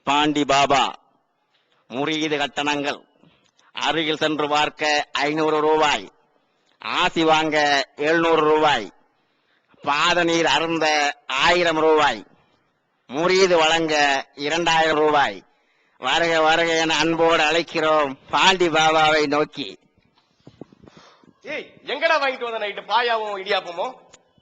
பாண்டி பாபா. முறியீடு கட்டணங்கள்: அருகில் சென்று பார்க்க 500 ரூபாய், ஆசி வாங்க 700 ரூபாய், பாத நீர் அருந்த 1000 ரூபாய், முறியீடு வழங்க 2000 ரூபாய். வருக வருக என அன்போடு அழைக்கிறோம் பாண்டி பாபாவை நோக்கி. ஏய், எங்கடா வாங்கிட்டு வந்த நைட்டு பாயாவும் இடியாப்பமும்?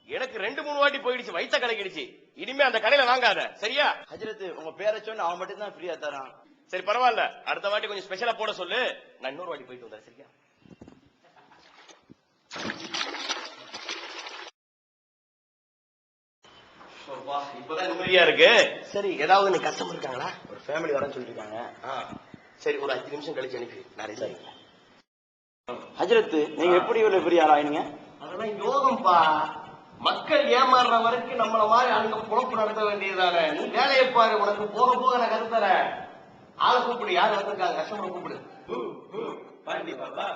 எனக்கு 2-3 வாட்டி போயிடுச்சு, வயித்த கலக்கிடுச்சு. இனிமே அந்த கடையில வாங்காத, சரியா? ஹஜ்ரத், உங்க பேரை சொன்ன அவன் மட்டும் தான் ஃப்ரீயா தரான். சரி பரவாயில்ல, அடுத்த வாட்டி கொஞ்சம் ஸ்பெஷலா போட சொல்லு. நான் இன்னொரு வாட்டி போயிட்டு வந்தேன், சரியா? இப்பதான் நிம்மதியா இருக்கு. சரி, ஏதாவது நீ கஷ்டம் இருக்காங்களா? ஒரு ஃபேமிலி வரேன்னு சொல்லிருக்காங்க. சரி, ஒரு 5 நிமிஷம் கழிச்சு அனுப்பி நான் ரெடி. ஹஜ்ரத், நீங்க எப்படி இவ்வளவு பெரிய ஆளாயினீங்க? அதெல்லாம் யோகம்பா. மக்கள் ஏமாறுற வரைக்கும் நம்மள மாதிரி அங்க பொழப்பு நடத்த வேண்டியதானே. நீ வேலையை பாரு, உனக்கு போக போக நான் கருத்தரேன். ஆளை கூப்பிடு, யாரு வந்திருக்காங்க, கஸ்டமர் கூப்பிடு. பாண்டி பாபா,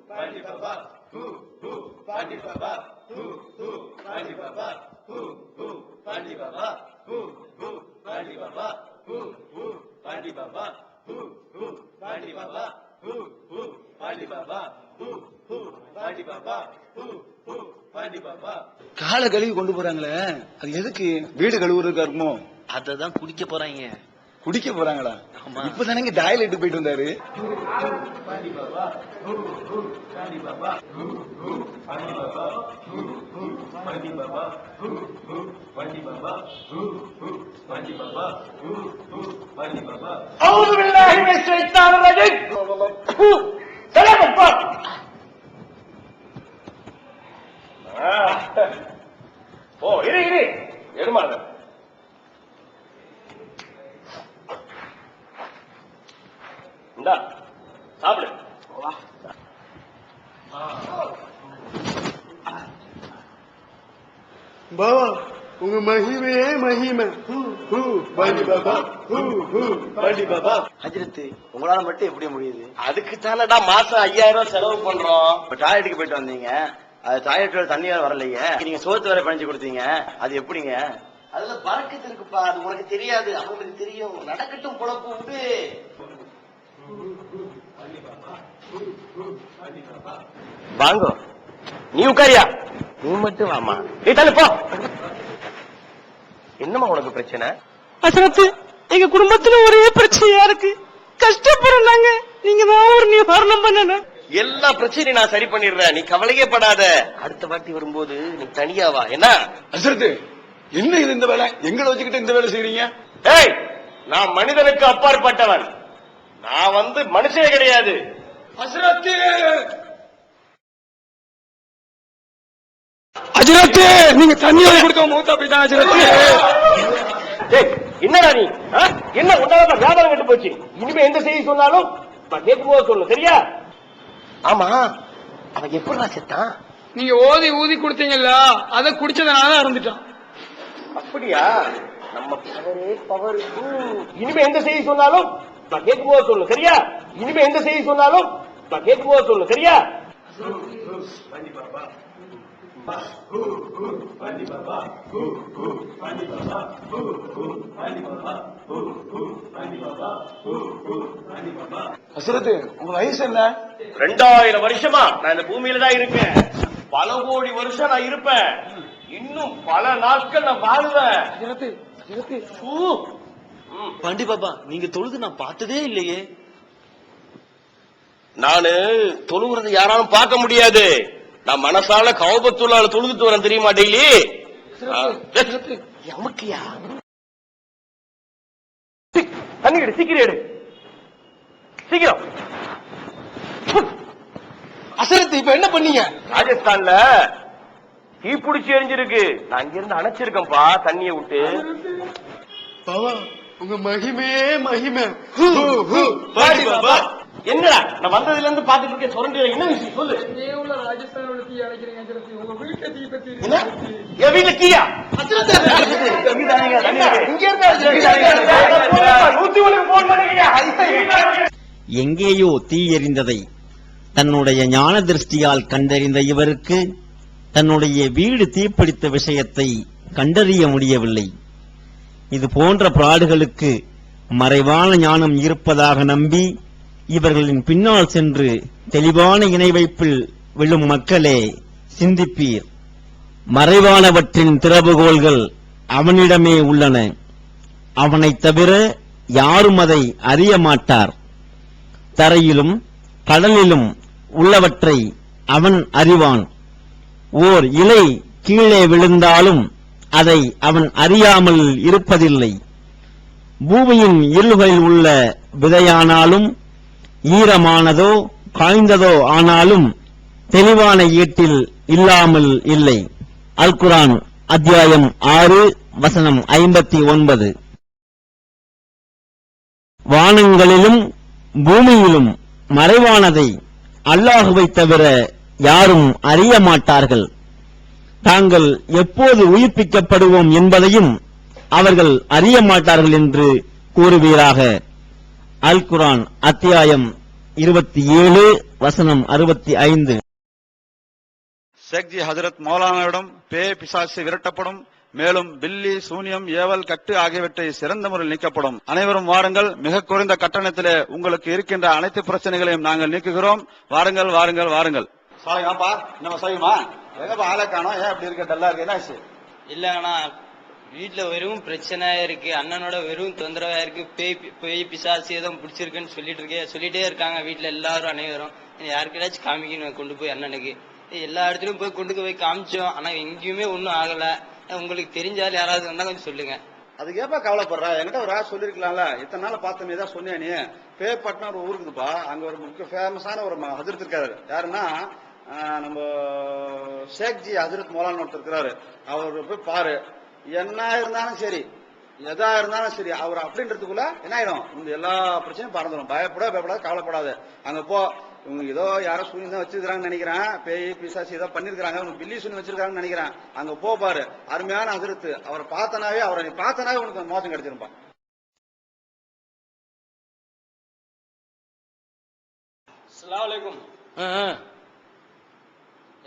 பாண்டி பாபா, பாண்டி பாபா, பாண்டி பாபா, பாண்டி பாபா, பாண்டி பாபா, பாண்டி பாபா, பாண்டி பாபா, பாண்டி பாபா, பாண்டி பாபா, பாண்டி பாபா. காலை கழுவி கொண்டு போறாங்களே, அது எதுக்கு? வீடு கழுவுறதுக்கா இருக்குமோ? அததான் குடிக்க போறாங்க. குடிக்க போறாங்களா? இப்பதானே டாய்லெட் போயிட்டு வந்தாரு. பாண்டி பாபா, பாண்டி பாபா, பாண்டி பாபா, பாண்டி பாபா, பாண்டி பாபா, பாண்டி பாபா, பாண்டி பாபா. அவுது பில்லாஹி மினஷ் ஷைத்தானிர் ரஜீம். சலாம் அப்பா. ஓ, இரு இரு, எடுமாத. இந்தா சாப்பிடு. பாபா, உங்க மகிமையே மகிமை. பாண்டி பாபா, பாண்டி பாபா. ஹஜ்ரத், உங்களால மட்டும் எப்படி முடியுது? அதுக்கு தானடா மாசம் 5000 ரூபாய் செலவு பண்றோம். இப்ப டாய்லெட்டுக்கு போயிட்டு வந்தீங்க, அது டாய்லெட்டோட தண்ணி வேற வரலையே. நீங்க சோத்து வேற பணிச்சு கொடுத்தீங்க, அது எப்படிங்க? அதுல பறக்கத்து இருக்குப்பா, அது உனக்கு தெரியாது, அவங்களுக்கு தெரியும். நடக்கட்டும், பொழப்பு விடு. வாங்க, நீ உட்காரியா? நீ மட்டும் வாமா. நீ தள்ளு போ. என்னமா உனக்கு பிரச்சனை? ஹஜ்ரத், எங்க குடும்பத்துல ஒரே பிரச்சனையா இருக்கு, கஷ்டப்படுறாங்க. நீங்க தான் ஒரு நிவாரணம் பண்ணணும். எல்லா பிரச்சனையும் நான் சரி பண்ணிடுறேன், நீ கவலையே படாத. அடுத்த வாட்டி வரும்போது நீ தனியாவா, என்ன? ஹஜ்ரத், என்ன இது இந்த வேலை? எங்களை வச்சுக்கிட்டு இந்த வேலை செய்றீங்க? ஏய், நான் மனிதனுக்கு அப்பாற்பட்டவன். நான் மனுஷனே கிடையாது. ஹஜ்ரத், ஹஜ்ரத், நீங்க தண்ணி வாங்கி கொடுக்க மூத்தா போயிட்டா. ஹஜ்ரத், என்னடா நீ? என்ன உன்னாலதான் வியாபாரம் கட்டு போச்சு. இனிமே எந்த செய்தி சொன்னாலும் கேட்கும் போது சொல்லு, சரியா? ஆமா, அவன் எப்படா செத்தான்? நீங்க ஓதி ஊதி கொடுத்தீங்கல்ல, அதை குடிச்சதுனால இறந்துட்டான். அப்படியா? நம்ம பவரே பவர். இனிமே எந்த செய்தி சொன்னாலும் கேட்கும் போது சொல்லு, சரியா? இனிமே எந்த செய்தி சொன்னாலும் கேட்கும் போது சொல்லு, சரியா? ஹஜ்ரத், உங்க வயசு என்ன? 2000 வருஷமா நான் இந்த பூமியில தான் இருக்கேன். பல கோடி வருஷம் நான் இருப்பேன். இன்னும் பல நாட்கள் நான் வாழுவேன். பாண்டி பாபா, நீங்க தொழுது நான் பார்த்ததே இல்லையே. நானு தொழுகிறத யாராலும் பார்க்க முடியாது. நான் மனசால கௌபத்துள்ளால தொழுதுட்டு வரேன், தெரியுமா? டெய்லி அமுக்கியா தண்ணி எடு, சீக்கிரம் எடு, சீக்கிரம். ஹஜ்ரத், இப்ப என்ன பண்ணீங்க? ராஜஸ்தான்ல தீ பிடிச்சி எரிஞ்சிருக்கு. நான் இங்க இருந்து அணைச்சிருக்கேன்பா தண்ணியை விட்டு. பாபா, உங்க மகிமையே மகிமை. பாண்டி பாபா, என்னடா நான் வந்ததுல இருந்து பாத்துட்டு இருக்கேன், சொல்றது என்ன விஷயம் சொல்லு. ராஜஸ்தானோட தீ அணைக்கிறீங்க ஹஜ்ரத், உங்க வீட்டுல தீ பத்தி. என் வீட்டுல தீயா? எங்கேயோ தீ எரிந்ததை தன்னுடைய ஞான திருஷ்டியால் கண்டறிந்த இவருக்கு தன்னுடைய வீடு தீப்பிடித்த விஷயத்தை கண்டறிய முடியவில்லை. இது போன்ற பிராடுகளுக்கு மறைவான ஞானம் இருப்பதாக நம்பி இவர்களின் பின்னால் சென்று தெளிவான இணை வைப்பில் விழும் மக்களே சிந்திப்பீர். மறைவானவற்றின் திறவுகோள்கள் அவனிடமே உள்ளன. அவனைத் தவிர யாரும் அதை அறிய மாட்டார். தரையிலும் கடலிலும் உள்ளவற்றை அவன் அறிவான். ஓர் இலை கீழே விழுந்தாலும் அதை அவன் அறியாமல் இருப்பதில்லை. பூமியின் இருள்களில் உள்ள விதையானாலும் ஈரமானதோ காய்ந்ததோ ஆனாலும் தெளிவான ஈட்டில் இல்லாமல் இல்லை. அல் குர்ஆன் அத்தியாயம் 6 வசனம் 59. வானங்களிலும் பூமியிலும் மறைவானதை அல்லாஹுவைத் தவிர யாரும் அறிய மாட்டார்கள். தாங்கள் எப்போது உயிர்ப்பிக்கப்படுவோம் என்பதையும் அவர்கள் அறிய மாட்டார்கள் என்று கூறுவீராக. அல் குர்ஆன் அத்தியாயம் 27 வசனம் 65. ஷேக்ஜி ஹஜரத் மௌலானாவிடம் பேய் பிசாசு விரட்டப்படும். மேலும் பில்லி, சூனியம், ஏவல், கட்டு ஆகியவற்றை சிறந்த முறையில் நீக்கப்படும். அனைவரும் வாருங்கள். மிக குறைந்த கட்டணத்திலே உங்களுக்கு இருக்கின்ற அனைத்து பிரச்சனைகளையும் நாங்கள் நீக்குகிறோம். வாருங்கள் வாருங்கள் வாருங்கள். சாலையாப்பா நம்ம செய்யுமா எங்கப்பா ஆளை காணோம்? ஏன் அப்படி இருக்க டல்லா இருக்கு? என்னாச்சு? இல்லங்கண்ணா, வீட்டுல வெறும் பிரச்சனையா இருக்கு. அண்ணனோட வெறும் தொந்தரவா இருக்கு. பேய் பிசாசு ஏதோ பிடிச்சிருக்குன்னு சொல்லிட்டே இருக்காங்க வீட்டுல எல்லாரும் அனைவரும். யாருக்கிட்டாச்சும் காமிக்கணும் கொண்டு போய் அண்ணனுக்கு. எல்லா இடத்துலயும் போய் கொண்டு போய் காமிச்சோம். ஆனா எங்கேயுமே ஒன்னும் ஆகல. உங்களுக்கு தெரிஞ்சாலும் யாராவது வந்தா கொஞ்சம் சொல்லுங்க. அதுக்கு ஏப்பா கவலைப்படுற? என்கிட்ட ஒரு ஆள் சொல்லிருக்கலாம்ல. இத்தனை நாள் பார்த்தோம் ஏதாவது சொன்னியா நீ? பேப்பட்டினா ஒரு ஊருக்குதுப்பா. அங்க ஒரு முக்கிய ஃபேமஸான ஒரு ஹஜரத் இருக்காரு. யாருன்னா நம்ம ஷேக்ஜி ஹஜரத் மௌலானா ஒருத்தர் இருக்கிறாரு. அவர் போய் பாரு. என்ன இருந்தாலும் சரி, எதா இருந்தாலும் சரி, அவர் அப்படின்றதுக்குள்ள என்ன ஆயிடும், இந்த எல்லா பிரச்சனையும் பறந்துடும். பயப்படாத, கவலைப்படாது. அங்க போ. இவங்க ஏதோ யாரோ சூனி தான் வச்சிருக்காங்கன்னு நினைக்கிறேன். பேய் பிசாசு ஏதோ பண்ணிருக்காங்க. உனக்கு பில்லி சூனி வச்சிருக்காங்கன்னு நினைக்கிறேன். அங்க போ பாரு. அருமையான ஹஜரத். அவரை நீ பார்த்தனாவே உனக்கு மோசம் கிடைச்சிருப்பா. அஸ்ஸலாமு அலைக்கும்.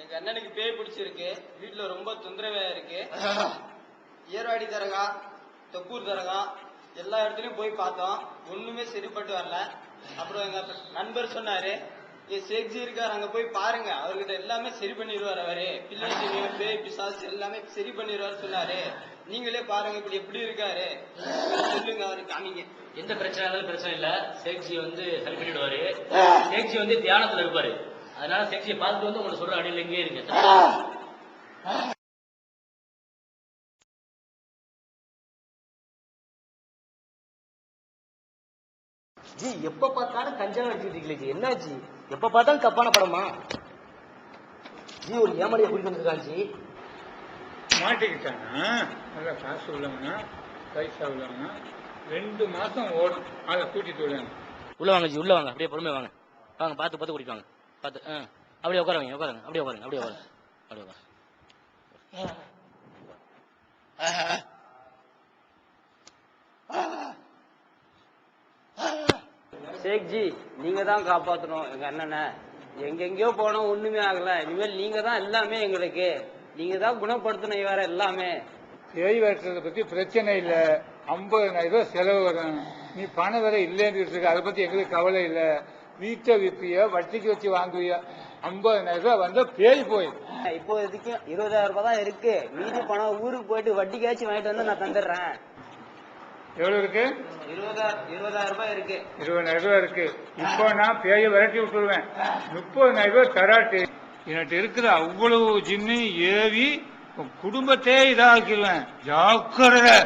எங்க அண்ணனுக்கு பேய் பிடிச்சிருக்கு. வீட்டுல ரொம்ப தொந்தரவா இருக்கு. ஏர்வாடி தரகா, தொக்கூர் தரகா எல்லா இடத்துலயும் போய் பார்த்தோம். ஒண்ணுமே சரிப்பட்டு வரல. அப்புறம் எங்க நண்பர் சொன்னாரு, ஷேக்ஜி இருக்காரு, அங்க போய் பாருங்க, அவர்கிட்ட எல்லாமே சரி பண்ணிடுவாரு. அவரு பிள்ளை பேய் பிசாசு எல்லாமே சரி பண்ணிடுவாரு சொன்னாரு. நீங்களே பாருங்க இப்படி எப்படி இருக்காரு, சொல்லுங்க. அவரு காமிங்க. எந்த பிரச்சனை இருந்தாலும் பிரச்சனை இல்ல, ஷேக்ஜி சரி பண்ணிடுவாரு. ஷேக்ஜி தியானத்துல இருப்பாரு. அதனால ஷேக்ஜியை பார்த்துட்டு உங்களுக்கு சொல்ற அடியில் எங்கே இருக்கு. ஜி எப்ப பார்த்தாலும் கஞ்சா அடிச்சுட்டு ஜி. என்னாச்சு? எப்ப பார்த்தாலும் தப்பான படமா ஜி? ஒரு ஏமாளிய குடிக்க வந்துருக்கான் ஜி. மாட்டிக்கிட்டாங்க. நல்லா காசு உள்ளவங்க, பைசா உள்ளவங்க. 2 மாசம் ஓடும். அதை கூட்டிட்டு விடுவாங்க. உள்ள வாங்க ஜி, உள்ள வாங்க. அப்படியே பொறுமையா வாங்க. வாங்க, பார்த்து கூட்டிட்டு வாங்க. பார்த்து அப்படியே உட்காருங்க. அப்படியே உட்காருங்க. ஷேக்ஜி, நீங்க தான் காப்பாத்தணும் எங்க அண்ணனை. எங்கெங்கயோ போனோம், ஒண்ணுமே ஆகல. இனிமேல் நீங்க தான் எல்லாமே எங்களுக்கு. நீங்க தான் குணப்படுத்தணும் வேற எல்லாமே. பேய் வெட்டுறதை பத்தி பிரச்சனை இல்ல. 50,000 ரூபாய் செலவு வரும். நீ பணம் வேற இல்லைன்னு இருக்கு. அதை பத்தி எங்களுக்கு கவலை இல்ல. வீட்டை விற்பிய, வட்டிக்கு வச்சு வாங்குவிய. 50,000 ரூபாய் வந்தா பேய் போய். இப்போதைக்கு 20,000 ரூபாய் தான் இருக்கு. மீதி பணம் ஊருக்கு போயிட்டு வட்டிக்காச்சும் வாங்கிட்டு வந்து நான் தந்துடுறேன். எவ்வளவு இருக்கு? 20,000 ரூபாய் இருக்கு. 20,000 ரூபாய் இருக்கு. இப்போ நான் பேய விரட்டி விட்டுருவேன். 30,000 ரூபாய் தராட்டு. எனக்கு இருக்கிற அவ்வளவு ஜின்னு ஏவி குடும்பத்தே இதாக்கிடுவேன். ஜாக்கிரதை.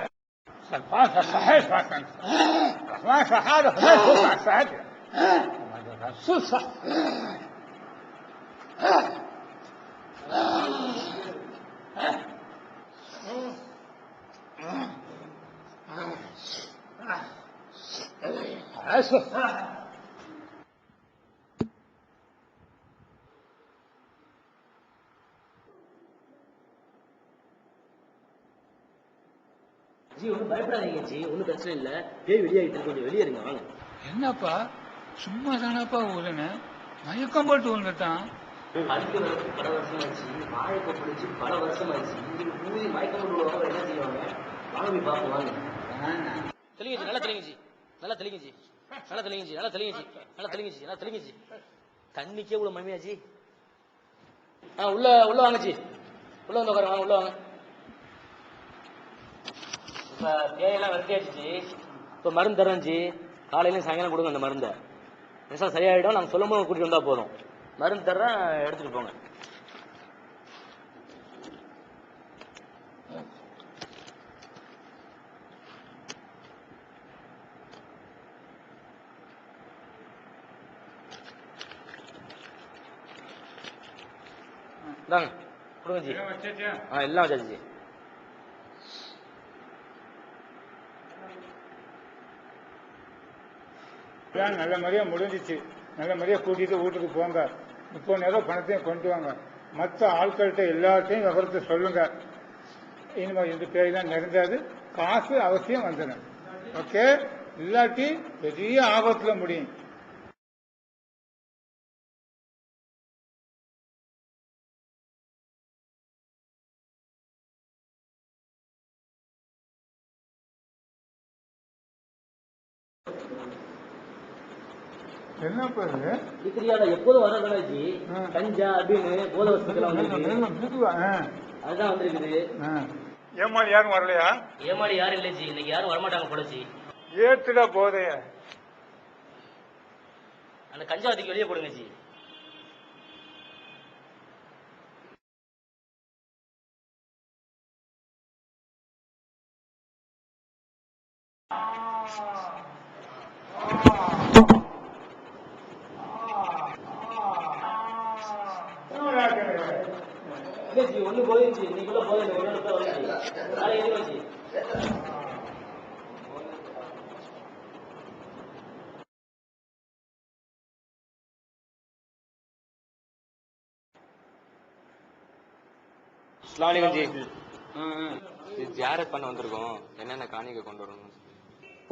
ஜி ஒன்னும் பயப்படாதீங்க ஜி, ஒன்னும் பிரச்சனை இல்ல. பேய் வெளியாகிட்டு கொஞ்சம் வெளியே இருங்க. வாங்க. என்னப்பா சும்மா தானப்பா ஊதுன? மயக்கம் போட்டு விழுந்துட்டான். படிக்க வரது பல வருஷம் ஆச்சு. வாழை கொப்பளிச்சு பல வருஷம் ஆச்சு. இதுக்கு ஊதி மயக்கம் போட்டு என்ன செய்வாங்க? வாங்க போய் பார்ப்போம். வாங்க. தெளிங்க ஜி, நல்லா தெளிங்க ஜி. நல்லா தெளிங்கச்சி, நல்லா தெளிங்கச்சி, நல்லா தெளிங்கச்சி, நல்லா தெளிங்கச்சி, நல்லா தெளிங்கச்சி. தண்ணிக்கே இவ்வளவு மகிமையாச்சு. உள்ள உள்ள வாங்கச்சி, உள்ள வந்து உட்காருங்க, உள்ள வாங்க. இப்ப பேயெல்லாம் விரட்டியாச்சு. இப்ப மருந்து தரஞ்சி, காலையிலும் சாயங்காலம் கொடுங்க அந்த மருந்தை. விஷம் சரியாயிடும். நாங்க சொல்லும் போது கூட்டிட்டு வந்தா போதும். மருந்து தர்றேன், எடுத்துட்டு போங்க. இந்தாங்க கொடுங்க ஜி. எல்லாம் வச்சாச்சு ஜி. நல்ல மாதிரியா முடிஞ்சிச்சு. நல்ல மாதிரியா கூட்டிட்டு வீட்டுக்கு போங்க. 30,000 பணத்தையும் கொண்டு வாங்க. மற்ற ஆட்கள்கிட்ட எல்லாத்தையும் விவரத்தை சொல்லுங்க. இனிமே இந்த பேரெல்லாம் நெருங்காது. காசு அவசியம் வந்துடும். ஓகே, இல்லாட்டி பெரிய ஆபத்துல முடியும். என்ன பேரு எப்போதும் வரதாச்சு கஞ்சா அப்படின்னு போத வசதிலாம் அதுதான் வந்திருக்குது. ஏமாடி யாரும் வரலையா? ஏமாடி யாரும் இல்ல ஜி, இன்னைக்கு யாரும் வரமாட்டாங்க போலச்சி. ஏத்துடா போதைய. அந்த கஞ்சாவதிக்கு வெளியே போடுங்க ஜி. ஒண்ணு போயிடுச்சு, இன்னைக்குள்ள போயிடுச்சு. ஜியாரத் பண்ண வந்திருக்கோம். என்னென்ன காணிக்கை கொண்டு வரணும்?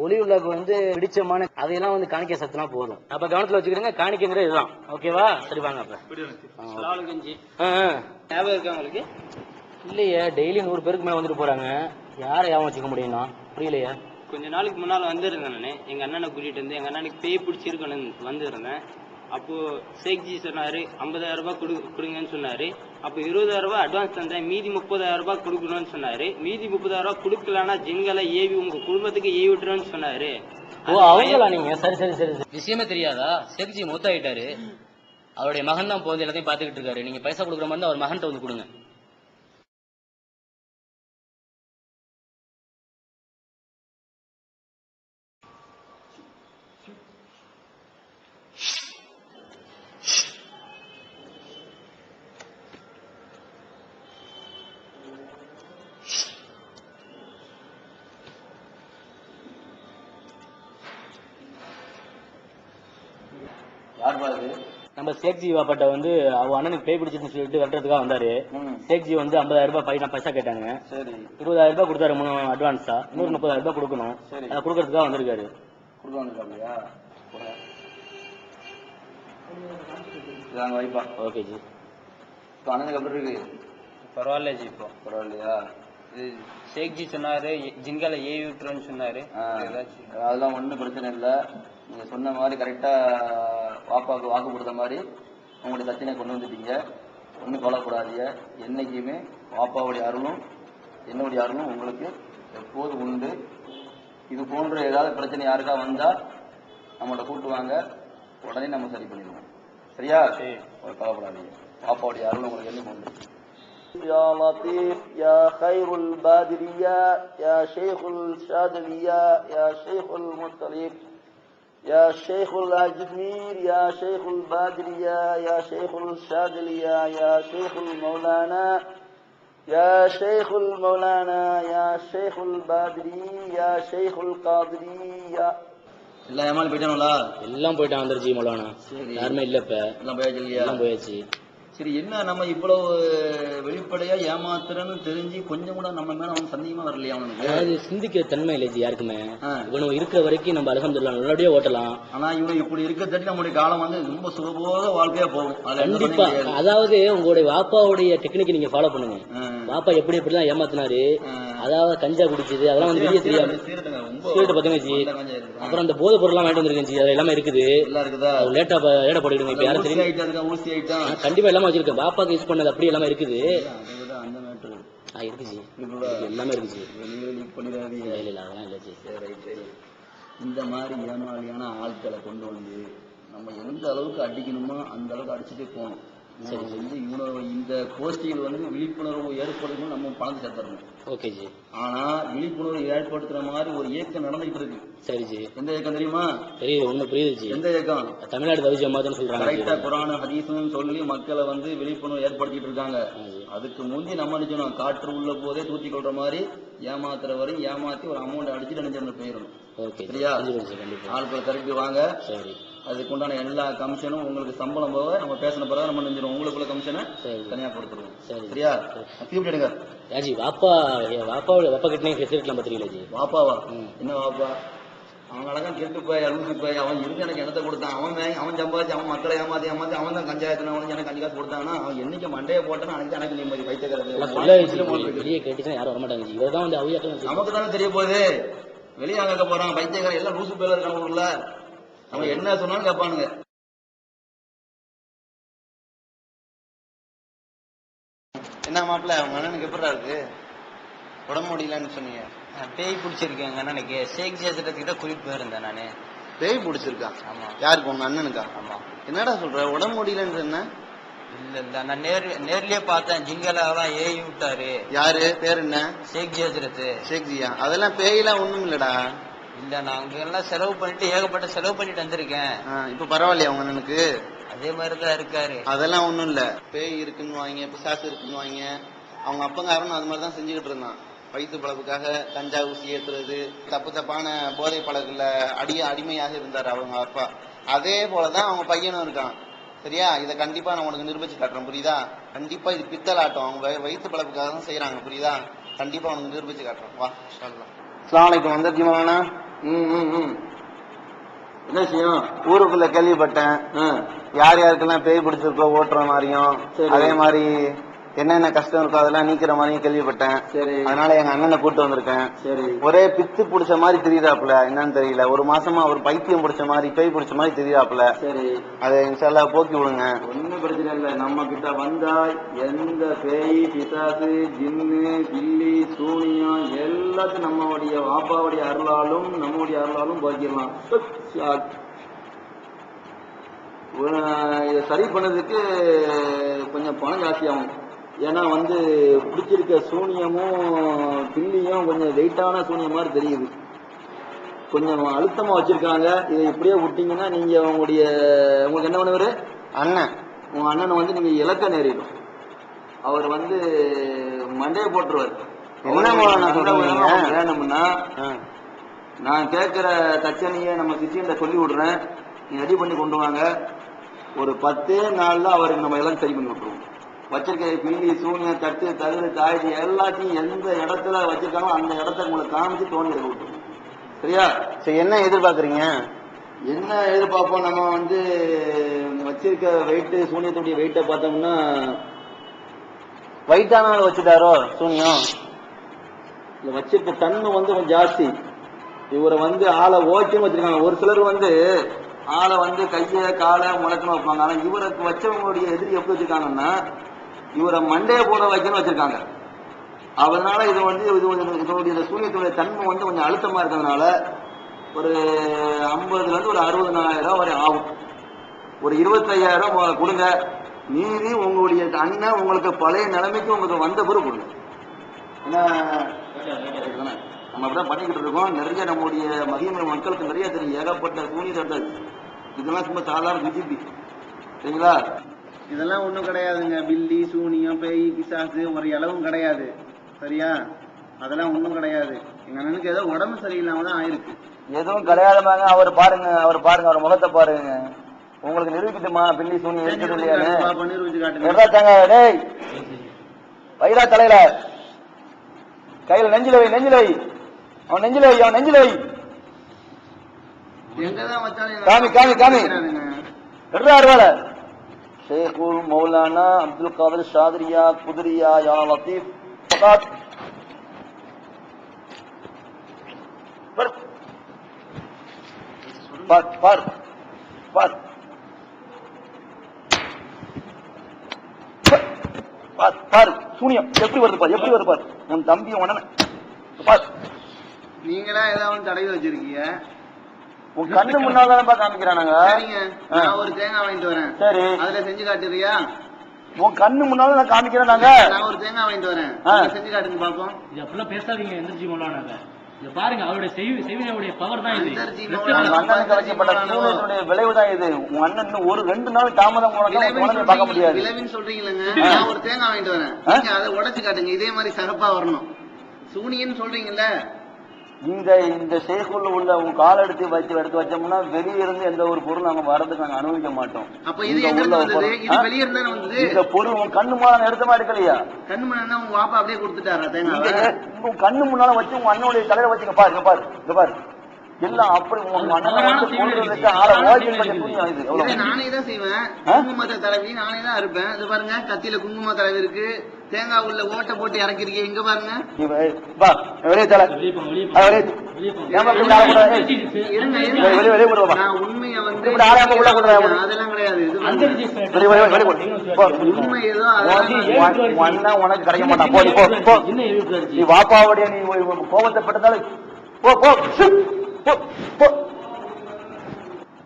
ஒளி உள்ளக்கு வந்து பிடிச்சமான அதையெல்லாம் வந்து காணிக்கை சத்துனா போதும். அப்ப கவனத்துல வச்சுக்கிறீங்க, காணிக்கைங்கிறது இதுதான். ஓகேவா? சரி வாங்க. அப்ப ஞாபகம் இருக்கா உங்களுக்கு? இல்லையே, டெய்லி 100 பேருக்கு மேல வந்துட்டு போறாங்க. யாரை யாபம் வச்சுக்க முடியும்னா புரியலையா? கொஞ்ச நாளுக்கு முன்னால வந்திருந்தேன் நானு. எங்க அண்ணனை கூட்டிட்டு வந்து, எங்க அண்ணனுக்கு பேய் பிடிச்சிருக்கணும் வந்திருந்தேன். அப்போ சேக்ஜி சொன்னாரு 50,000 ரூபாய் கொடுங்கன்னு சொன்னாரு. அப்போ 20,000 ரூபாய் அட்வான்ஸ் தந்தேன், மீதி 30,000 ரூபாய் கொடுக்கணும்னு சொன்னாரு. மீதி 30,000 ரூபாய் கொடுக்கலன்னா ஜிங்கலை ஏவி உங்க குடும்பத்துக்கு ஏவி விட்டுறேன்னு சொன்னாரு. ஓ, அவங்களா நீங்க? சரி சரி சரி. விஷயமே தெரியாதா? சேக்ஜி மூத்த ஆயிட்டாரு. அவருடைய மகன் தான் போது எல்லாத்தையும் பாத்துக்கிட்டு இருக்காரு. நீங்க பைசா கொடுக்குற மாதிரி அவர் மகன்கிட்ட வந்து கொடுங்க. நம்ம சேக்ஜி பாப்பாட்ட வந்து அவ அண்ணனுக்கு பேய் பிடிச்சிருன்னு சொல்லிட்டு வெட்டுறதுக்காக வந்தாரு. சேக்ஜி வந்து 50,000 ரூபாய் பைசா கேட்டாங்க. 20,000 ரூபாய் கொடுத்தாரு அட்வான்ஸா. இன்னொரு 30,000 ரூபாய் கொடுக்கணும். அதை கொடுக்கறதுக்காக வந்திருக்காரு. Okay G. அண்ணனுக்கு எப்படி இருக்கு? பரவாயில்ல ஜி. இப்போ பரவாயில்லையா? சேக்ஜி சொன்னாரு ஜிங்கலை ஏவி விட்டுறேன்னு சொன்னாரு. அதெல்லாம் ஒன்றும் பிரச்சனை இல்லை. நீங்க சொன்ன மாதிரி கரெக்டா பாப்பாவுக்கு வாக்கு கொடுத்த மாதிரி உங்களுடைய பிரச்சனையை கொண்டு வந்துட்டீங்க. ஒன்றும் கவலைப்படாதீங்க. என்னைக்குமே பாப்பாவுடைய அருளும் என்னுடைய அருளும் உங்களுக்கு எப்போது உண்டு. இது போன்ற ஏதாவது பிரச்சனை யாருக்கா வந்தா நம்மளோட கூட்டுவாங்க, உடனே நம்ம சரி பண்ணிடுவோம். சரியா? கவலைப்படாதீங்க. பாப்பாவுடைய அருள் உங்களுக்கு என்ன உண்டு. يا لطيف يا خير البادرية يا شيخ الشاذلية يا شيخ المطلب يا شيخ الأجمير يا شيخ البادرية يا شيخ الشاذلية يا شيخ المولانا يا شيخ المولانا يا شيخ البادري يا شيخ القادري يا எல்லாம் ஏமாந்து போயிட்டானுங்களா? எல்லாம் போயிட்டான் வந்துருச்சு மௌலானா. யாருமே இல்ல. இப்ப எல்லாம் போயாச்சு இல்லையா? எல்லாம் போயாச்சு. சரி, என்ன நம்ம இவ்வளவு வெளிப்படை வெளிப்படையா ஏமாத்துறன்னு தெரிஞ்சு கொஞ்சம் கூட நம்ம மேல அவன் சந்தேகமா வரலையா அவனுக்கு? அதாவது சிந்திக்கிற தன்மை இல்லை யாருக்குமே. இவனு இருக்கிற வரைக்கும் நம்ம அல்ஹம்துலில்லாஹ் நல்லபடியா ஓட்டலாம். ஆனா இவனை இப்படி இருக்க தட்டி நம்முடைய காலம் வந்து ரொம்ப சுகபோக வாழ்க்கையா போகும். கண்டிப்பா. அதாவது உங்களுடைய வாப்பாவுடைய டெக்னிக் நீங்க ஃபாலோ பண்ணுங்க. வாப்பா எப்படி எப்படிலாம் ஏமாத்தினாரு, அதாவது கஞ்சா குடிச்சது அதெல்லாம் வந்து வெளியே தெரியாம சீரட்டு பத்தங்கச்சி, அப்புறம் அந்த போதை பொருள்லாம் வாங்கிட்டு வந்துருக்கேன், அது எல்லாமே இருக்குது. லேட்டா போட்டுடுங்க. இப்ப யாரும் தெரியும் கண்டிப்பா எல்லாமே வச்சிருக்கேன். பாப்பாக்கு யூஸ் பண்ணது அப்படி எல்லாமே இருக்குது. இருக்குச்சு எல்லாமே இருக்குச்சு. அதெல்லாம் இல்லை. இந்த மாதிரி ஏமாளியான ஆட்களை கொண்டு வந்து நம்ம எந்த அளவுக்கு அடிக்கணுமோ அந்த அளவுக்கு அடிச்சுட்டே போகணும். சரி வந்து இந்த கோஷ்டிகள் வந்து விழிப்புணர்வு ஏற்படுத்தணும், நம்ம பணத்தை சேர்த்துறோம். Okay G. ஆனா விழிப்புணர்வு ஏற்படுத்துற மாதிரி ஒரு இயக்கம் நடந்துகிட்டு இருக்கு. சரி ஜி. எந்த இயக்கம் தெரியுமா? தெரியுது, ஒண்ணு புரியுது ஜி. எந்த இயக்கம்? தமிழ்நாடு தவிஜ ஜமாத்னு சொல்றாங்க. கரெக்டா குர்ஆன் ஹதீஸ்னு சொல்லி மக்களை வந்து விழிப்புணர்வு ஏற்படுத்திட்டு இருக்காங்க. அதுக்கு முந்தி நம்ம நினைச்சோம் காற்று உள்ள போதே தூத்தி கொள்ற மாதிரி ஏமாத்துற வரையும் ஏமாத்தி ஒரு அமௌண்ட் அடிச்சுட்டு நினைச்சு போயிடணும். ஓகே சரியா? ஆட்கள் கரெக்ட் வாங்க. சரி. அதுக்கு உண்டான எல்லா கமிஷனும் உங்களுக்கு சம்பளம் போக நம்ம பேசின பிறகு நம்ம நினைஞ்சிடும். உங்களுக்குள்ள கமிஷனை தனியா கொடுத்துருவோம். சரியா? எடுங்க ராஜி. வாப்பா கிட்ட பேசிருக்கலாம் தெரியல ஜி. வாப்பாவா? என்ன வாப்பா? அவன் அழகா கெட்டு போய் அழுந்து போய் அவன் இருந்து எனக்கு என்னத்தை கொடுத்தான். அவன் சம்பாதிச்சு அவன் மக்களை ஏமாத்தி அவன் தான் கஞ்சாயத்தின எனக்கு கஞ்சி காசு கொடுத்தானா? அவன் என்னைக்கு மண்டையை போட்டானா அன்னைக்கு எனக்கு நிம்மதி வைத்தியக்காரர் வெளியே கேட்டுச்சுன்னா யாரும் வரமாட்டாங்க ஜி. இவர்தான் வந்து அவையாக்கள் நமக்கு தானே தெரிய போகுது. வெளியே அங்க போறான் வைத்தியக்காரர் எல்லாம் ரூசு பேர்ல இருக்கான ஊர்ல. அவன் என்ன சொன்னாலும் கேட்பானுங்க. என்ன மாப்பிள்ள அவங்க அண்ணனுக்கு எப்படா இருக்கு? உடம்பு முடியலன்னு சொன்னீங்க. பேய் பிடிச்சிருக்கேன் எங்க அண்ணனுக்கு. ஷேக் ஜேசரத்துக்கிட்ட குறிப்பு போயிருந்தேன் நானு. பேய் பிடிச்சிருக்கான்? ஆமா. யாருக்கு? உங்க அண்ணனுக்கா? ஆமா. என்னடா சொல்ற? உடம்பு முடியலன்னு என்ன? இல்ல நான் நேர்லயே பார்த்தேன். ஜிங்கலாவெல்லாம் ஏறி விட்டாரு. யாரு? பேர் என்ன? ஷேக் ஜேசரத்து. ஷேக் ஜியா? அதெல்லாம் பேயெல்லாம் ஒண்ணும் இல்லடா. இல்ல நான் அங்க எல்லாம் செலவு பண்ணிட்டு ஏகப்பட்ட செலவு பண்ணிட்டு வந்திருக்கேன். இப்ப பரவாயில்லையா உங்க அண்ணனுக்கு? அதே மாதிரிதான் இருக்காரு. அதெல்லாம் ஒண்ணும் இல்ல. பேய் இருக்குன்னு வாங்க, பிசாசு இருக்குன்னு வாங்க. அவங்க அப்பங்காரனும் அது மாதிரிதான் செஞ்சுக்கிட்டு இருந்தான். வயிற்று பழப்புக்காக கஞ்சா ஊசி ஏத்துறது, தப்பான போதை பழக்கத்துல அடிமையாக இருந்தாரு அவங்க அப்பா. அதே போலதான் அவங்க பையனும் இருக்கான். சரியா? இதை கண்டிப்பா நான் உனக்கு நிரூபிச்சு காட்டுறேன். புரியுதா? கண்டிப்பா இது பித்தலாட்டம். அவங்க வயிற்று பழப்புக்காக தான் செய்யறாங்க. புரியுதா? கண்டிப்பா உனக்கு நிரூபிச்சு காட்டுறேன். வா. அஸ்ஸலாமு அலைக்கும். வந்திருக்கீமா வேணா? என்ன விஷயம்? ஊருக்குள்ள கேள்விப்பட்டேன் யார் யாருக்கெல்லாம் பேய் பிடிச்சிருக்கோ ஓட்டுற மாதிரியும், அதே மாதிரி என்னென்ன கஷ்டம் இருக்கோ அதெல்லாம் நீக்கிற மாதிரியும் கேள்விப்பட்டேன். சரி. அதனால எங்க அண்ணனை கூட்டு வந்திருக்கேன். சரி. ஒரே பித்து பிடிச்ச மாதிரி தெரியுதாப்புல. என்னன்னு தெரியல. ஒரு மாசமா ஒரு பைத்தியம் பிடிச்ச மாதிரி பேய் பிடிச்ச மாதிரி தெரியுதாப்புல. சரி. அதை இன்ஷால்லா போக்கி விடுங்க. ஒன்னும் பிரச்சனை இல்லை. நம்ம கிட்ட வந்தா எந்த பேய் பிசாசு ஜின்னு கில்லி சூனியம் எல்லாத்தையும் நம்மளுடைய வாப்பாவுடைய அருளாலும் நம்முடைய அருளாலும் போக்கிடலாம். இதை சரி பண்ணதுக்கு கொஞ்சம் பணம் ஜாஸ்தி ஆகும். ஏன்னா வந்து பிடிச்சிருக்க சூனியமும் பில்லியும் கொஞ்சம் வெயிட்டான சூனியம் மாதிரி தெரியுது. கொஞ்சம் அழுத்தமா வச்சிருக்காங்க. இதை இப்படியே விட்டீங்கன்னா நீங்க உங்களுக்கு என்ன பண்ணுவாரு? அண்ணன். உங்க அண்ணனை வந்து நீங்க இலக்க நேரிடும். அவர் வந்து மண்டையை போட்டுருவார். வேணும்னா நான் கேட்கிற தச்சனைய நம்ம சிச்சியன்ட்ட சொல்லி விடுறேன், நீ ரெடி பண்ணி கொண்டு வாங்க. ஒரு 10 நாள்ல அவருக்கு நம்ம எல்லாம் சரி பண்ணி விட்டுருவோம். வச்சிருக்க பில்லி சூனியம் தட்டு தகுடு தாய்ச்சி எல்லாத்தையும் எந்த இடத்துல வச்சிருக்காங்களோ அந்த இடத்த உங்களுக்கு காமிச்சு தோண்டி எடுக்க விட்டுருவோம். சரியா? சரி. என்ன எதிர்பார்க்குறீங்க? என்ன எதிர்பார்ப்போம்? நம்ம வந்து வச்சிருக்க வெயிட் சூனியத்துடைய வெயிட்டை பார்த்தோம்னா வெயிட்டான வச்சுட்டாரோ சூனியம். இல்ல வச்சிருக்க தன்மை வந்து கொஞ்சம் ஜாஸ்தி. இவரை வந்து ஆளை ஓட்டியும் வச்சிருக்காங்க. ஒரு சிலர் வந்து ஆளை வந்து கையை காலை முடக்கணும் வைப்பாங்க. ஆனா இவருக்கு வச்சவங்களுடைய எதிரி எப்படி வச்சிருக்காங்கன்னா இவரை மண்டையை போட வைக்கணும் வச்சிருக்காங்க. அதனால இது வந்து இதனுடைய சூரியத்துடைய தன்மை வந்து கொஞ்சம் அழுத்தமா இருக்கிறதுனால ஒரு 50,000 இருந்து ஒரு 60,000 வரை ஆகும். ஒரு 25,000 கொடுங்க. மீறி உங்களுடைய அண்ணன் உங்களுக்கு பழைய நிலைமைக்கு உங்களுக்கு வந்த பிறகு கொடுங்க. என்ன நம்ம அப்படிதான் பண்ணிக்கிட்டு இருக்கோம். நிறைய நம்முடைய மதியம மக்களுக்கு நிறைய தெரியும். ஏகப்பட்ட சூனியத்தை இதெல்லாம் சும்மா சாதாரண பிஜிபி. சரிங்களா? இதெல்லாம் ஒண்ணும் கிடையாதுங்க. பில்லி சூனியம் பேய் பிசாசு ஒரு இளவும் கிடையாது. சரியா? அதெல்லாம் ஒண்ணும் கிடையாது. எங்க அண்ணனுக்கு ஏதோ உடம்பு சரியில்லாம தான் ஆயிருக்கு. எதுவும் கிடையாதுமாங்க. அவர் பாருங்க அவர் முகத்தை பாருங்க. உங்களுக்கு நிரூபிக்கட்டுமா பில்லி சூனியம் இருக்குது இல்லையான்னு? நிரூபிச்சு காட்டுங்க. வைரா தலையில, கையில நெஞ்சில வை, நெஞ்சில வை, அவன் நெஞ்சில வை, அவன் நெஞ்சில வை. எங்கதான் வச்சாலும் காமி காமி காமி எடுறா அருவால. ஷேகுல் மௌலானா அப்துல் காதர் ஷாதிரியா குதிரியா யா லத்தீப் ஃபகாத் பார் பார் பார் பார் பார் சூனியம் எப்படி வருது பார், எப்படி வருது பார். உன் தம்பி உடனே பார். நீங்களா ஏதாவது தடவி வச்சிருக்கீங்க. உன் கண்ணு முன்னால்தான் காமிக்கிறானாங்க. சரிங்க, நான் ஒரு தேங்காய் வாங்கிட்டு வரேன். சரி, அதுல செஞ்சு காட்டுறியா? உன் கண்ணு முன்னால நான் காமிக்கிறேன். நாங்க நான் ஒரு தேங்காய் வாங்கிட்டு வரேன், செஞ்சு காட்டுங்க பாப்போம். இது அப்படிலாம் பேசாதீங்க. எந்திரிச்சி மௌலானாங்க, இத பாருங்க, அவருடைய செய்வினுடைய பவர் தான் இது. அண்ணனுக்கு வைக்கப்பட்ட சூழ்நிலையுடைய விளைவுதான் இது. உன் அண்ணன் இன்னும் ஒரு 2 நாள் தாமதம் பார்க்க முடியாது. விளைவுன்னு சொல்றீங்களங்க. நான் ஒரு தேங்காய் வாங்கிட்டு வரேன், நீங்க அதை உடைச்சு காட்டுங்க. இதே மாதிரி சகப்பா வரணும். சூனியன்னு சொல்றீங்கல்ல, இந்த ஷேகுள்ள உள்ள உன் கால எடுத்து வச்சோம்னா வெளியே இருந்து எந்த ஒரு பொருள் நாங்க வரதுக்கு நாங்க அனுமதிக்க மாட்டோம். அப்ப இது எங்க வந்தது? இது வெளியே இருந்தா வந்தது. இந்த பொருள் உன் கண்ணு முன்னால எடுத்தமா எடுக்கலையா? கண்ணு முன்னால உங்க வாப்பா அப்படியே கொடுத்துட்டாரா தேங்காய்? உன் கண்ணு முன்னால வச்சு உங்க அண்ணனுடைய தலையில வச்சுங்க பாரு, பாரு, இங்க பாரு. எல்லாம் அப்படி உங்க அண்ணனை வந்து கொள்றதுக்கு ஆளை ஓடி பண்ணி புரியும். இது நானே தான் செய்வேன். குங்குமத்தை தடவி நானே தான் இருப்பேன். இது பாருங்க, கத்தியில குங்கும தடவி இருக்கு, தேங்காய் உள்ள ஓட்டை போட்டு இறக்கிருக்கீங்க. இங்க பாருங்க. நான் உண்மையை வந்து அதெல்லாம் கிடையாது. உண்மை ஏதோ உனக்கு கிடைக்க மாட்டான். நீ வாப்பாவுடைய நீ கோபத்தை பட்டதாலும்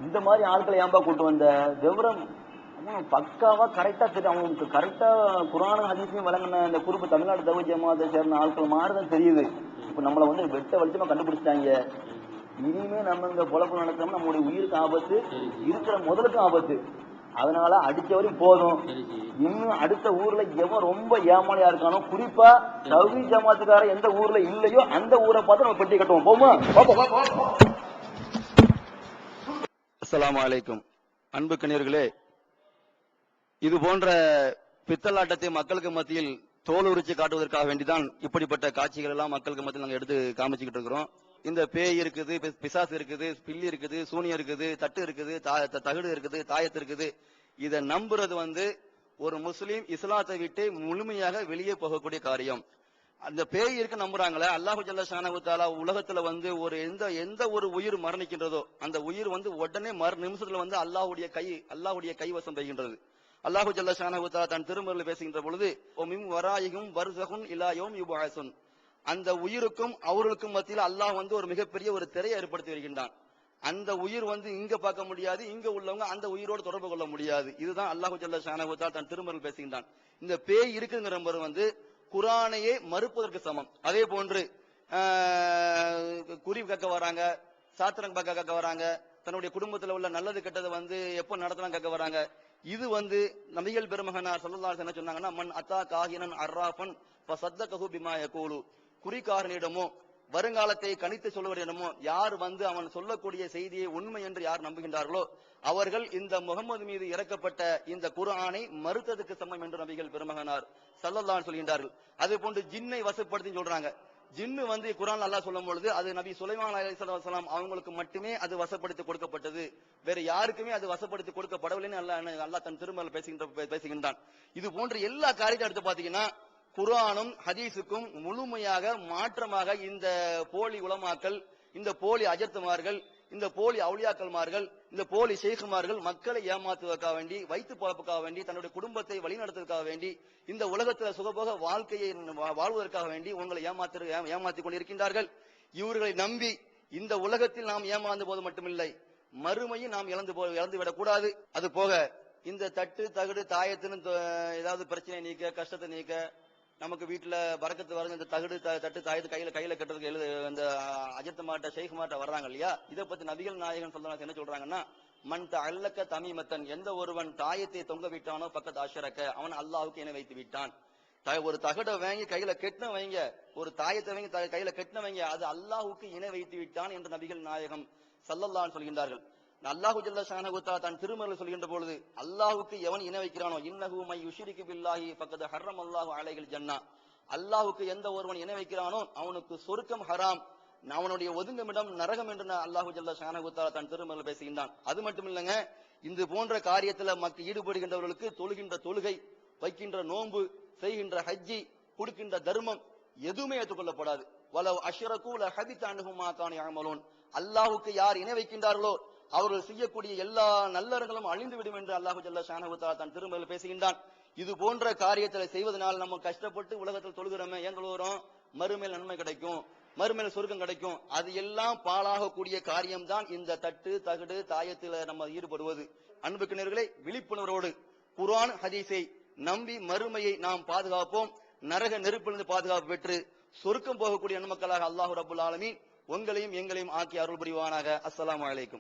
இந்த மாதிரி ஆட்களை ஏன்பா கூட்டு வந்த? விவரம் பக்காவா கரெக்டா தெரியும். அவங்களுக்கு கரெக்டா குர்ஆன் ஹதீஸையும் வழங்கின இந்த குறிப்பு தமிழ்நாடு தௌஹீத் ஜமாஅத்தை சேர்ந்த ஆட்கள் மாறுதான் தெரியுது. இப்ப நம்மளை வந்து வெட்ட வெளிச்சமா கண்டுபிடிச்சிட்டாங்க. இனிமே நம்ம இந்த பொழப்பு நடக்கிறோம், நம்மளுடைய உயிருக்கு ஆபத்து, இருக்கிற முதலுக்கும் ஆபத்து. அதனால அடிச்சவரையும் போதும். இன்னும் அடுத்த ஊர்ல எவன் ரொம்ப ஏமாளியா இருக்கானோ, குறிப்பா தௌஹீத் ஜமாத்துக்கார எந்த ஊர்ல இல்லையோ அந்த ஊரை பார்த்து நம்ம பெட்டி கட்டுவோம். போமா. அஸ்ஸலாமு அலைக்கும். அன்பு கண்ணியர்களே, இது போன்ற பித்தலாட்டத்தை மக்களுக்கு மத்தியில் தோல் உரிச்சு காட்டுவதற்காக வேண்டிதான் இப்படிப்பட்ட காட்சிகள் எல்லாம் மக்களுக்கு மத்தியில் நாங்கள் எடுத்து காமிச்சுக்கிட்டு இருக்கிறோம். இந்த பேய் இருக்குது, பிசாசு இருக்குது, பில்லி இருக்குது, சூனியம் இருக்குது, தட்டு இருக்குது, தகுடு இருக்குது, தாயத்து இருக்குது. இதை நம்புறது வந்து ஒரு முஸ்லீம் இஸ்லாத்தை விட்டு முழுமையாக வெளியே போகக்கூடிய காரியம். அந்த பேய் இருக்கு நம்புறாங்களே, அல்லாஹு ஜல்ல ஷானஹு தஆலா உலகத்துல வந்து ஒரு எந்த ஒரு உயிர் மரணிக்கின்றதோ அந்த உயிர் வந்து உடனே மறு நிமிஷத்துல வந்து அல்லாஹ்வுடைய கைவசம் பெறுகின்றது. அல்லாஹு ஜல்ல ஷானஹு தஆலா தன் திருமறையில் பேசுகின்ற பொழுது மின் வராயிஹும் பர்ஸகுன் இலா யௌம் யுபஅஸுன், அந்த உயிருக்கும் அவர்களுக்கும் மத்தியில் அல்லாஹ் வந்து ஒரு மிகப்பெரிய ஒரு திரையை ஏற்படுத்தி வருகின்றான். அந்த உயிர் வந்து இங்க பார்க்க முடியாது, இங்க உள்ளவங்க அந்த உயிரோடு தொடர்பு கொள்ள முடியாது. இதுதான் அல்லாஹு ஜல்ல ஷானஹு தஆலா தன் திருமறையில் பேசுகின்றான். இந்த பேய் இருக்குங்கிற முறை வந்து குர்ஆனையே மறுப்பதற்கு சமம். அதே போன்று குறி கேட்க வராங்க, சாத்திரம் கேட்க வராங்க, தன்னுடைய குடும்பத்துல உள்ள நல்லது கெட்டதை வந்து எப்ப நடத்தலாம் கேட்க வராங்க. இது வந்து நபிகள் பெருமகனார் ஸல்லல்லாஹு அலைஹி வஸல்லம் என்ன சொன்னாங்கன்னா, மன் அத்தா காஹினன் அர்ராஃபன் ஃபஸத்தகஹு பிமா யகூலு, குறிக்காரனிடமோ வருங்காலத்தை கணித்து சொல்லுவரிடமோ யார் வந்து அவன் சொல்லக்கூடிய செய்தியை உண்மை என்று யார் நம்புகின்றார்களோ அவர்கள் இந்த முகமது மீது இறக்கப்பட்ட இந்த குர்ஆனை மறுத்ததுக்கு சமம் என்று நபிகள் பெருமகனார் ஸல்லல்லாஹு அலைஹி சொல்கின்றார்கள். அதே போன்று ஜின்னை வசப்படுத்தி சொல்றாங்க. ஜின்னு வந்து குர்ஆன் அல்லாஹ் சொல்லும் பொழுது அது நபி சுலைமான் அலைஹிஸ்ஸலாம் அவங்களுக்கு மட்டுமே அது வசப்படுத்தி கொடுக்கப்பட்டது, வேற யாருக்குமே அது வசப்படுத்தி கொடுக்கப்படவில்லைன்னு அல்லாஹ் தன் திருமறையில் பேசுகின்றான். இது போன்ற எல்லா காரியத்தையும் எடுத்து பாத்தீங்கன்னா குர்ஆனும் ஹதீஸுக்கும் முழுமையாக மாற்றமாக இந்த போலி உலமாக்கள், இந்த போலி அஜர்த்துமார்கள், இந்த போலி அவுலியாக்கள்மார்கள், இந்த போலி ஷேகுமார்கள் மக்களை ஏமாத்துவதற்காக வேண்டி, வைத்து பழப்புக்காக வேண்டி, தன்னுடைய குடும்பத்தை வழிநடத்துவதற்காக வேண்டி, இந்த உலகத்தில் சுகபோக வாழ்க்கையை வாழ்வதற்காக வேண்டி உங்களை ஏமாற்றிக் கொண்டிருக்கின்றார்கள். இவர்களை நம்பி இந்த உலகத்தில் நாம் ஏமாந்து போது மட்டுமில்லை, மறுமையும் நாம் இழந்துவிடக் கூடாது. அது போக இந்த தட்டு தகுடு தாயத்துன்னு ஏதாவது பிரச்சனை நீக்க, கஷ்டத்தை நீக்க, நமக்கு வீட்டுல பரக்கத்து வருங்க, இந்த தகுடு தட்டு தாயத்து கையில கட்டுறதுக்கு இந்த அஜர்த்து மாட்ட ஷேக் மாட்ட வர்றாங்க இல்லையா, இதை பத்தி நபிகள் நாயகன் ஸல்லல்லாஹு என்ன சொல்றாங்கன்னா, மன் தஅல்லக தமீமத்தன், எந்த ஒருவன் தாயத்தை தொங்க விட்டானோ பக்கத்து அஷரக்க, அவன் அல்லாஹ்வுக்கு இணை வைத்து விட்டான். ஒரு தகடை வாங்கி கையில கெட்டின வைங்க, ஒரு தாயத்தை வாங்கி கையில கெட்டின வைங்க, அது அல்லாஹ்வுக்கு இணை வைத்து விட்டான் என்று நபிகள் நாயகம் ஸல்லல்லாஹு சொல்கின்றார்கள். அல்லாஹு ஜல்ல ஷானஹு தஆலா தன் திருமறையில் சொல்கின்ற பொழுது அல்லாஹ்வுக்கு எவன் இணை வைக்கிறானோ இன்னஹு மை யுஷ்ரிகு பில்லாஹி ஃபக்கத் ஹர்ரமல்லாஹு அலைஹில் ஜன்னா, அல்லாஹ்வுக்கு எந்த ஒருவன் இணை வைக்கிறானோ அவனுக்கு சொர்க்கம் ஹராம், அவனுடைய ஒதுங்குமிடம் நரகம் என்று அல்லாஹு ஜல்ல ஷானஹு தஆலா தன் திருமறையில் பேசுகின்றான். அது மட்டும் இல்லங்க, இந்த போன்ற காரியத்துல மக்கள் ஈடுபடுகின்றவர்களுக்கு தொழுகின்ற தொழுகை, வைக்கின்ற நோன்பு, செய்கின்ற ஹஜ்ஜி, கொடுக்கின்ற தர்மம் எதுவுமே ஏற்றுக்கொள்ளப்படாது. வலவ் அஷ்ரகு லஹபித அன்ஹும் மா கானு யஅமலூன், அல்லாஹ்வுக்கு யார் இணை வைக்கின்றார்களோ அவர்கள் செய்யக்கூடிய எல்லா நல்லறங்களும் அழிந்துவிடும் என்று அல்லாஹு ஜல்ல ஷானஹு தஆலா தன் திருமறையில் பேசுகின்றான். இது போன்ற காரியத்தை செய்வதனால் நம்ம கஷ்டப்பட்டு உலகத்தில் தொழுகிறோமே, ஏன் தொழுகிறோம்? மறுமையில் நன்மை கிடைக்கும், மறுமையில் சொர்க்கம் கிடைக்கும். அது எல்லாம் பாழாகக்கூடிய காரியம்தான் இந்த தட்டு தகடு தாயத்தில் நம்ம ஈடுபடுவது. அன்புக்கினர்களே, விழிப்புணர்வோடு குர்ஆன் ஹதீஸை நம்பி மறுமையை நாம் பாதுகாப்போம். நரக நெருப்பிலிருந்து பாதுகாப்பு பெற்று சொர்க்கம் போகக்கூடிய நன்மக்களாக அல்லாஹ் ரப்பல் ஆலமீன் உங்களையும் எங்களையும் ஆக்கி அருள் புரிவானாக. அஸ்ஸலாமு அலைக்கும்.